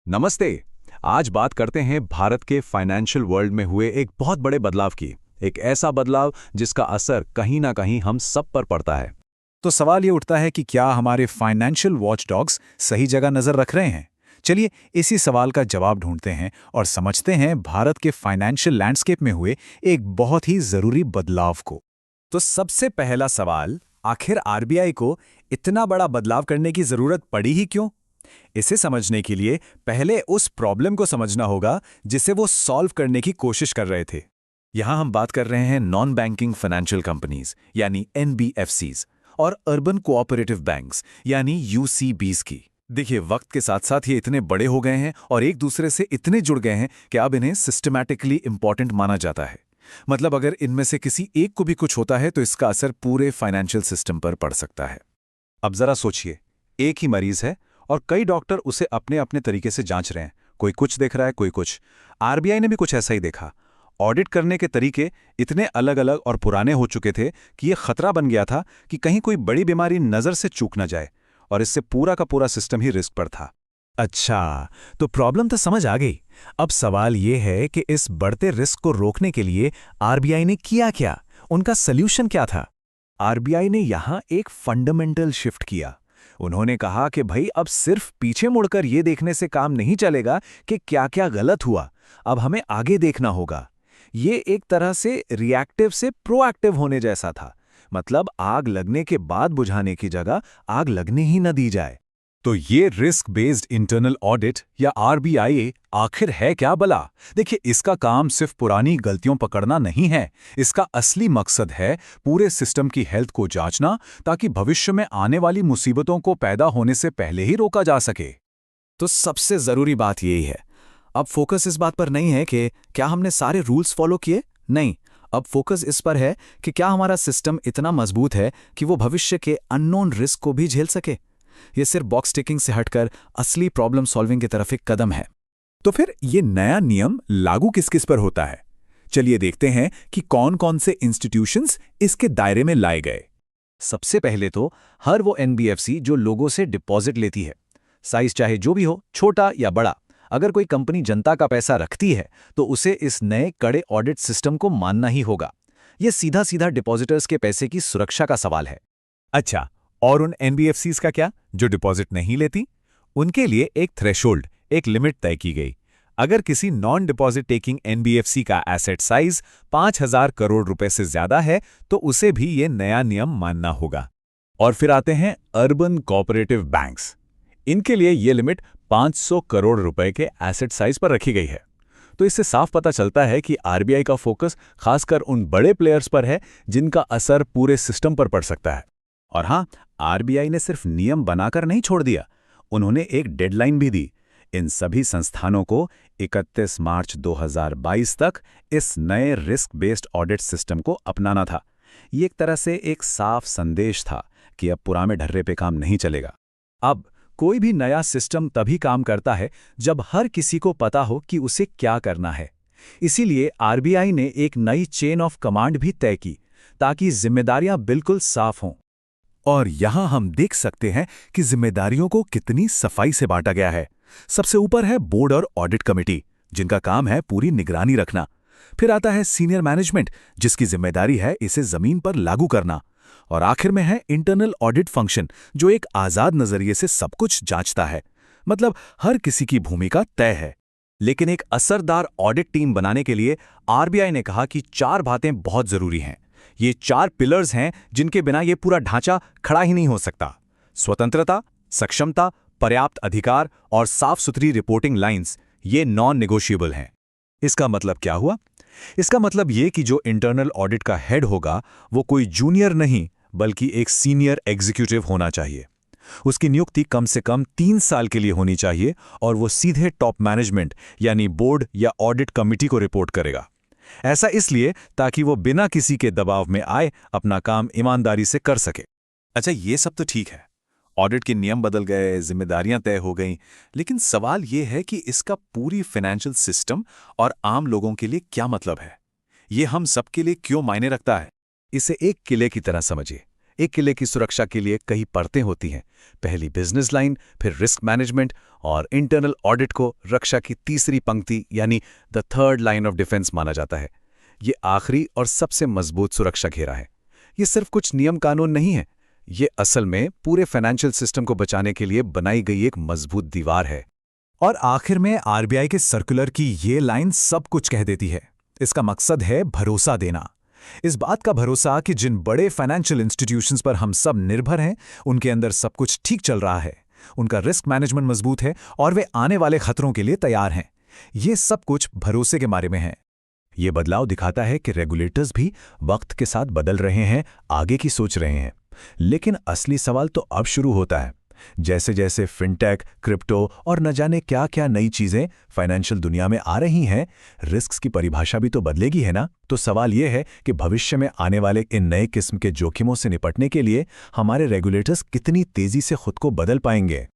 नमस्ते। आज बात करते हैं भारत के फाइनेंशियल वर्ल्ड में हुए एक बहुत बड़े बदलाव की। एक ऐसा बदलाव जिसका असर कहीं ना कहीं हम सब पर पड़ता है। तो सवाल ये उठता है कि क्या हमारे फाइनेंशियल वॉचडॉग्स सही जगह नजर रख रहे हैं। चलिए इसी सवाल का जवाब ढूंढते हैं और समझते हैं भारत के फाइनेंशियल लैंडस्केप में हुए एक बहुत ही जरूरी बदलाव को। तो सबसे पहला सवाल, आखिर आरबीआई को इतना बड़ा बदलाव करने की जरूरत पड़ी ही क्यों? इसे समझने के लिए पहले उस प्रॉब्लम को समझना होगा जिसे वो सॉल्व करने की कोशिश कर रहे थे। यहां हम बात कर रहे हैं नॉन बैंकिंग फाइनेंशियल कंपनीज यानी एनबीएफसीज और अर्बन कोऑपरेटिव बैंक्स यानी यूसीबीज की। देखिए, वक्त के साथ साथ ये इतने बड़े हो गए हैं और एक दूसरे से इतने जुड़ गए हैं कि अब इन्हें सिस्टमैटिकली इंपॉर्टेंट माना जाता है। मतलब अगर इनमें से किसी एक को भी कुछ होता है तो इसका असर पूरे फाइनेंशियल सिस्टम पर पड़ सकता है। अब जरा सोचिए, एक ही मरीज है और कई डॉक्टर उसे अपने अपने तरीके से जांच रहे हैं। कोई कुछ देख रहा है, कोई कुछ। आरबीआई ने भी कुछ ऐसा ही देखा। ऑडिट करने के तरीके इतने अलग अलग और पुराने हो चुके थे कि यह खतरा बन गया था कि कहीं कोई बड़ी बीमारी नजर से चूक न जाए, और इससे पूरा का पूरा सिस्टम ही रिस्क पर था। अच्छा, तो प्रॉब्लम तो समझ आ गई। अब सवाल ये है कि इस बढ़ते रिस्क को रोकने के लिए आरबीआई ने किया क्या? उनका सल्यूशन क्या था? आरबीआई ने यहां एक फंडामेंटल शिफ्ट किया। उन्होंने कहा कि भाई अब सिर्फ पीछे मुड़कर ये देखने से काम नहीं चलेगा कि क्या क्या गलत हुआ, अब हमें आगे देखना होगा। ये एक तरह से रिएक्टिव से प्रोएक्टिव होने जैसा था। मतलब आग लगने के बाद बुझाने की जगह आग लगने ही न दी जाए। तो ये रिस्क बेस्ड इंटरनल ऑडिट या आरबीआई आखिर है क्या भला? देखिए, इसका काम सिर्फ पुरानी गलतियों पकड़ना नहीं है। इसका असली मकसद है पूरे सिस्टम की हेल्थ को जांचना, ताकि भविष्य में आने वाली मुसीबतों को पैदा होने से पहले ही रोका जा सके। तो सबसे जरूरी बात यही है, अब फोकस इस बात पर नहीं है कि क्या हमने सारे रूल्स फॉलो किए। नहीं, अब फोकस इस पर है कि क्या हमारा सिस्टम इतना मजबूत है कि वो भविष्य के अननोन रिस्क को भी झेल सके। ये सिर्फ बॉक्स टिकिंग से हटकर असली प्रॉब्लम सॉल्विंग की तरफ एक कदम है। तो फिर ये नया नियम लागू किस किस पर होता है? चलिए देखते हैं कि कौन कौन से इंस्टीट्यूशंस इसके दायरे में लाए गए। सबसे पहले तो हर वो एनबीएफसी जो लोगों से डिपॉजिट लेती है, साइज चाहे जो भी हो, छोटा या बड़ा। अगर कोई कंपनी जनता का पैसा रखती है तो उसे इस नए कड़े ऑडिट सिस्टम को मानना ही होगा। यह सीधा सीधा डिपॉजिटर्स के पैसे की सुरक्षा का सवाल है। अच्छा, और उन एनबीएफसीज का क्या, जो डिपॉजिट नहीं लेती? उनके लिए एक थ्रेशोल्ड, एक लिमिट तय की गई। अगर किसी नॉन डिपॉजिट टेकिंग एनबीएफसी का एसेट साइज 5,000 करोड़ रुपए से ज्यादा है तो उसे भी ये नया नियम मानना होगा। और फिर आते हैं अर्बन कोऑपरेटिव बैंक्स। इनके लिए ये लिमिट 500 करोड़ रुपए के एसेट साइज पर रखी गई है। तो इससे साफ पता चलता है कि आरबीआई का फोकस खासकर उन बड़े प्लेयर्स पर है जिनका असर पूरे सिस्टम पर पड़ सकता है। और हां, आरबीआई ने सिर्फ नियम बनाकर नहीं छोड़ दिया, उन्होंने एक डेडलाइन भी दी। इन सभी संस्थानों को 31 मार्च 2022 तक इस नए रिस्क बेस्ड ऑडिट सिस्टम को अपनाना था। ये एक तरह से एक साफ संदेश था कि अब पुराने ढर्रे पे काम नहीं चलेगा। अब कोई भी नया सिस्टम तभी काम करता है जब हर किसी को पता हो कि उसे क्या करना है। इसीलिए आरबीआई ने एक नई चेन ऑफ कमांड भी तय की, ताकि जिम्मेदारियां बिल्कुल साफ हों। और यहां हम देख सकते हैं कि जिम्मेदारियों को कितनी सफाई से बांटा गया है। सबसे ऊपर है बोर्ड और ऑडिट कमेटी, जिनका काम है पूरी निगरानी रखना। फिर आता है सीनियर मैनेजमेंट, जिसकी जिम्मेदारी है इसे जमीन पर लागू करना। और आखिर में है इंटरनल ऑडिट फंक्शन, जो एक आजाद नजरिए से सब कुछ जांचता है। मतलब हर किसी की भूमिका तय है। लेकिन एक असरदार ऑडिट टीम बनाने के लिए आरबीआई ने कहा कि 4 बातें बहुत जरूरी हैं। ये 4 पिलर्स हैं जिनके बिना ये पूरा ढांचा खड़ा ही नहीं हो सकता। स्वतंत्रता, सक्षमता, पर्याप्त अधिकार और साफ सुथरी रिपोर्टिंग लाइंस, ये नॉन नेगोशिएबल हैं। इसका मतलब क्या हुआ? इसका मतलब ये कि जो इंटरनल ऑडिट का हेड होगा वो कोई जूनियर नहीं बल्कि एक सीनियर एग्जीक्यूटिव होना चाहिए। उसकी नियुक्ति कम से कम 3 साल के लिए होनी चाहिए और वो सीधे टॉप मैनेजमेंट यानी बोर्ड या ऑडिट कमिटी को रिपोर्ट करेगा। ऐसा इसलिए ताकि वो बिना किसी के दबाव में आए अपना काम ईमानदारी से कर सके। अच्छा, ये सब तो ठीक है, ऑडिट के नियम बदल गए, जिम्मेदारियां तय हो गईं, लेकिन सवाल ये है कि इसका पूरी फाइनेंशियल सिस्टम और आम लोगों के लिए क्या मतलब है? ये हम सबके लिए क्यों मायने रखता है? इसे एक किले की तरह समझिए। एक किले की सुरक्षा के लिए कई परतें होती हैं। पहली बिजनेस लाइन, फिर रिस्क मैनेजमेंट और इंटरनल ऑडिट को रक्षा की तीसरी पंक्ति यानी the third line of defence माना जाता है। ये आखिरी और सबसे मजबूत सुरक्षा घेरा है। ये सिर्फ कुछ नियम कानून नहीं है, ये असल में पूरे फाइनेंशियल सिस्टम को बचाने के लिए बनाई गई एक मजबूत दीवार है। और आखिर में आरबीआई के सर्कुलर की ये लाइन सब कुछ कह देती है। इसका मकसद है भरोसा देना। इस बात का भरोसा कि जिन बड़े फाइनेंशियल इंस्टीट्यूशंस पर हम सब निर्भर हैं, उनके अंदर सब कुछ ठीक चल रहा है, उनका रिस्क मैनेजमेंट मजबूत है और वे आने वाले खतरों के लिए तैयार हैं। ये सब कुछ भरोसे के बारे में है। ये बदलाव दिखाता है कि रेगुलेटर्स भी वक्त के साथ बदल रहे हैं, आगे की सोच रहे हैं। लेकिन असली सवाल तो अब शुरू होता है। जैसे जैसे फिनटेक, क्रिप्टो और न जाने क्या क्या नई चीजें फाइनेंशियल दुनिया में आ रही हैं, रिस्क्स की परिभाषा भी तो बदलेगी, है ना? तो सवाल यह है कि भविष्य में आने वाले इन नए किस्म के जोखिमों से निपटने के लिए हमारे रेगुलेटर्स कितनी तेजी से खुद को बदल पाएंगे।